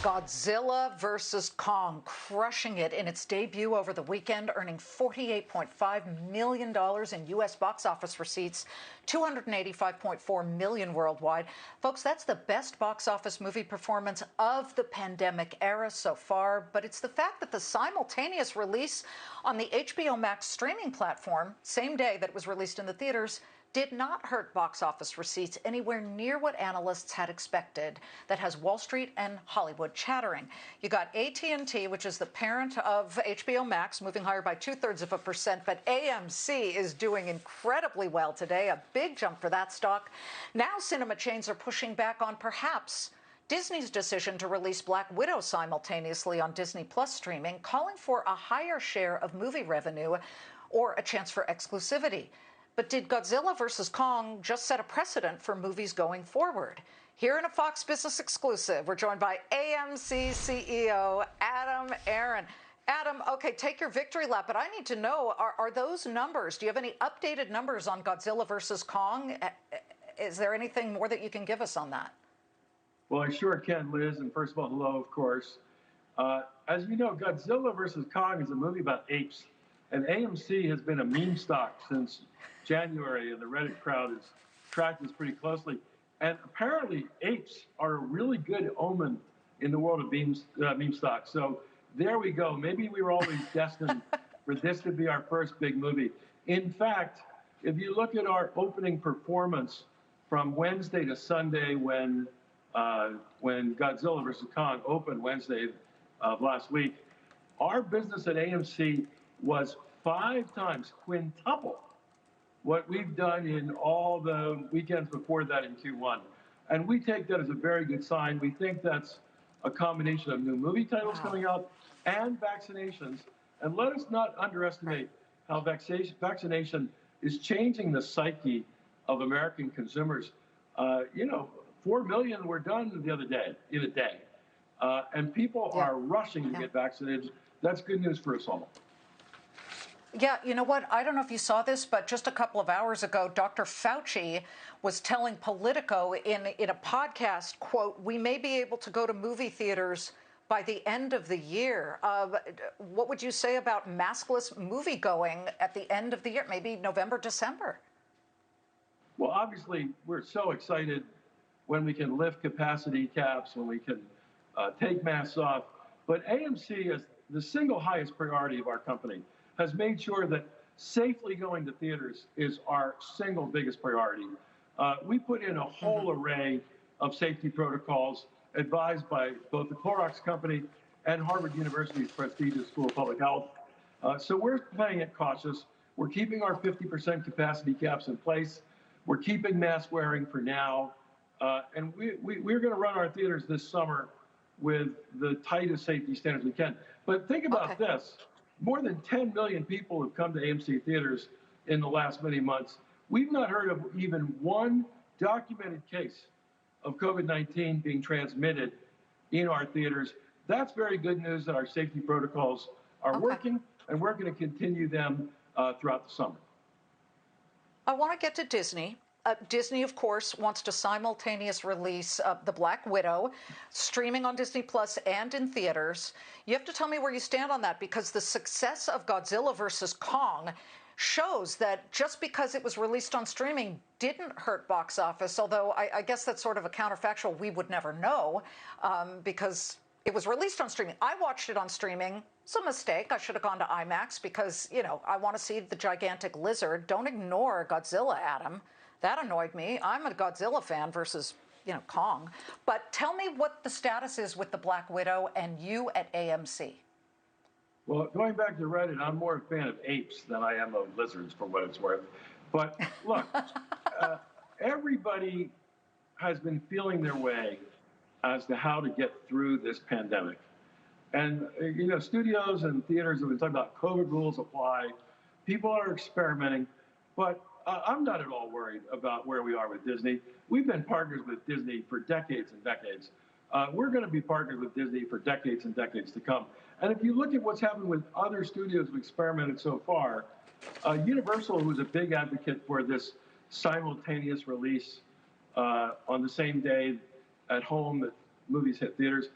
Godzilla vs. Kong crushing it in its debut over the weekend, earning $48.5 million in U.S. box office receipts, $285.4 million worldwide. Folks, that's the best box office movie performance of the pandemic era so far, but it's the fact that the simultaneous release on the HBO Max streaming platform, same day that it was released in the theaters, did not hurt box office receipts anywhere near what analysts had expected. That has Wall Street and Hollywood chattering. You got AT&T, which is the parent of HBO Max, moving higher by 0.2%, but AMC is doing incredibly well today, a big jump for that stock. Now cinema chains are pushing back on perhaps Disney's decision to release Black Widow simultaneously on Disney Plus streaming, calling for a higher share of movie revenue or a chance for exclusivity. But did Godzilla vs. Kong just set a precedent for movies going forward? Here in a Fox Business exclusive, we're joined by AMC CEO Adam Aron. Adam, okay, take your victory lap, but I need to know, are those numbers, do you have any updated numbers on Godzilla vs. Kong? Is there anything more that you can give us on that? Well, I sure can, Liz, and first of all, hello, of course. As you know, Godzilla vs. Kong is a movie about apes. And AMC has been a meme stock since January, and the Reddit crowd has tracked this pretty closely. And apparently, apes are a really good omen in the world of meme stocks. So there we go. Maybe we were always destined for this to be our first big movie. In fact, if you look at our opening performance from Wednesday to Sunday, when Godzilla vs. Kong opened Wednesday of last week, our business at AMC was 5 times, quintuple, what we've done in all the weekends before that in Q1. And we take that as a very good sign. We think that's a combination of new movie titles coming out and vaccinations. And let us not underestimate how vaccination is changing the psyche of American consumers. 4 million were done the other day, in a day. And people are rushing to get vaccinated. That's good news for us all. Yeah, you know what? I don't know if you saw this, but just a couple of hours ago, Dr. Fauci was telling Politico in a podcast, quote, we may be able to go to movie theaters by the end of the year. What would you say about maskless movie going at the end of the year, maybe November, December? Well, obviously, we're so excited when we can lift capacity caps, when we can take masks off. But AMC is the single highest priority of our company, has made sure that safely going to theaters is our single biggest priority. We put in a whole array of safety protocols advised by both the Clorox Company and Harvard University's prestigious School of Public Health. So we're playing it cautious. We're keeping our 50% capacity caps in place. We're keeping mask wearing for now. And we're going to run our theaters this summer with the tightest safety standards we can. But think about this. More than 10 million people have come to AMC theaters in the last many months. We've not heard of even one documented case of COVID-19 being transmitted in our theaters. That's very good news that our safety protocols are working, and we're going to continue them throughout the summer. I want to get to Disney. Disney, of course, wants to simultaneous release The Black Widow, streaming on Disney Plus and in theaters. You have to tell me where you stand on that, because the success of Godzilla vs. Kong shows that just because it was released on streaming didn't hurt box office, although I guess that's sort of a counterfactual. We would never know because it was released on streaming. I watched it on streaming. It's a mistake. I should have gone to IMAX because, I want to see the gigantic lizard. Don't ignore Godzilla, Adam. That annoyed me. I'm a Godzilla fan versus, Kong. But tell me what the status is with The Black Widow and you at AMC. Well, going back to Reddit, I'm more a fan of apes than I am of lizards, for what it's worth. But look, everybody has been feeling their way as to how to get through this pandemic. And, studios and theaters have been talking about COVID rules apply. People are experimenting. But I'm not at all worried about where we are with Disney. We've been partners with Disney for decades and decades. We're going to be partnered with Disney for decades and decades to come. And if you look at what's happened with other studios who've experimented so far, Universal, who's a big advocate for this simultaneous release on the same day at home that movies hit theaters,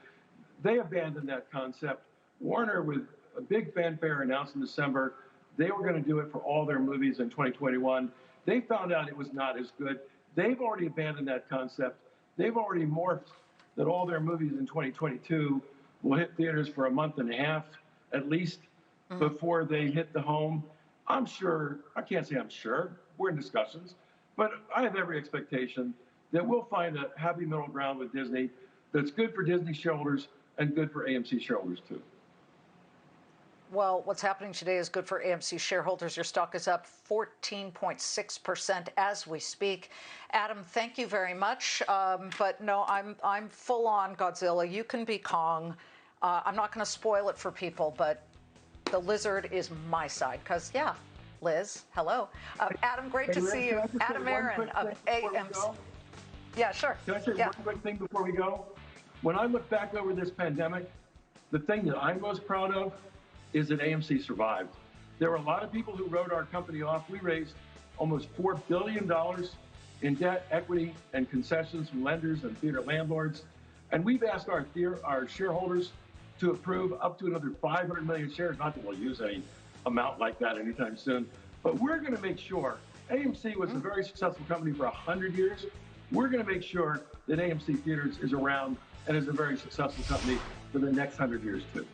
They abandoned that concept. Warner, with a big fanfare, announced in December they were going to do it for all their movies in 2021. They found out it was not as good. They've already abandoned that concept. They've already morphed that all their movies in 2022 will hit theaters for a month and a half at least before they hit the home. I'm sure, I can't say I'm sure, we're in discussions, but I have every expectation that we'll find a happy middle ground with Disney that's good for Disney shareholders and good for AMC shareholders too. Well, what's happening today is good for AMC shareholders. Your stock is up 14.6% as we speak. Adam, thank you very much. But no, I'm full on Godzilla. You can be Kong. I'm not going to spoil it for people, but the lizard is my side. Because, yeah, Liz, hello. Adam, great to see you. Adam Aron of AMC. Yeah, sure. Can I say one quick thing before we go? When I look back over this pandemic, the thing that I'm most proud of is that AMC survived. There were a lot of people who wrote our company off. We raised almost $4 billion in debt, equity, and concessions from lenders and theater landlords. And we've asked our shareholders to approve up to another 500 million shares. Not that we'll use any amount like that anytime soon, but we're going to make sure AMC was a very successful company for 100 years. We're going to make sure that AMC Theaters is around and is a very successful company for the next 100 years too.